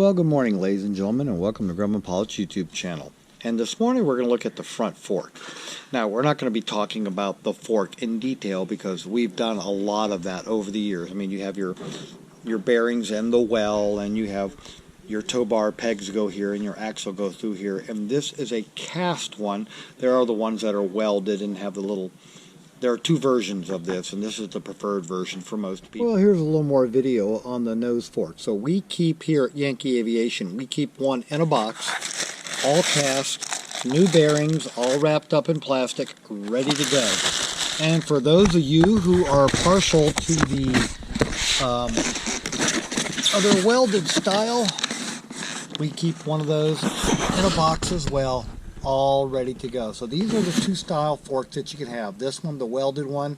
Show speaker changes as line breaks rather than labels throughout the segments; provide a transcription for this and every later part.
Well, good morning, ladies and gentlemen, and welcome to Grumman Pilot's YouTube channel. And this morning we're going to look at the front fork. Now, we're not going to be talking about the fork in detail because we've done a lot of that over the years. I mean, you have your bearings and the well, and you have your tow bar pegs go here, and your axle go through here. And this is a cast one. There are the ones that are welded and have the little... There are two versions of this, and this is the preferred version for most people. Well, here's a little more video on the nose fork. So we keep here at Yankee Aviation, we keep one in a box, all cast, new bearings, all wrapped up in plastic, ready to go. And for those of you who are partial to the other welded style, we keep one of those in a box as well, all ready to go. So these are the two style forks that you can have. This one, the welded one,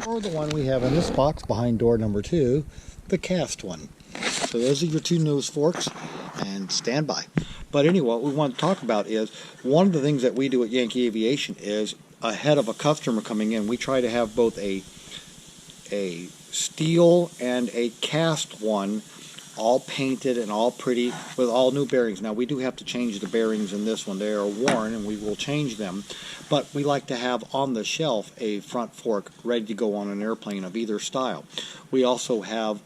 or the one we have in this box behind door number 2, the cast one. So those are your two nose forks, and stand by. But anyway, what we want to talk about is one of the things that we do at Yankee Aviation is ahead of a customer coming in, we try to have both a steel and a cast one, all painted and all pretty with all new bearings. Now we do have to change the bearings in this one. They are worn and we will change them, but we like to have on the shelf a front fork ready to go on an airplane of either style. We also have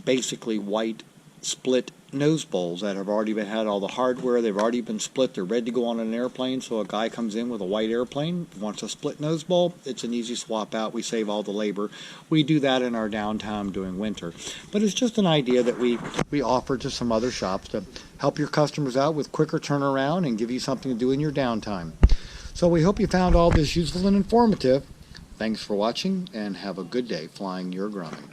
basically white split nose bowls that have already had all the hardware. They've already been split. They're ready to go on an airplane. So a guy comes in with a white airplane, wants a split nose bowl. It's an easy swap out. We save all the labor. We do that in our downtime during winter. But it's just an idea that we offer to some other shops to help your customers out with quicker turnaround and give you something to do in your downtime. So we hope you found all this useful and informative. Thanks for watching, and have a good day flying your Grumman.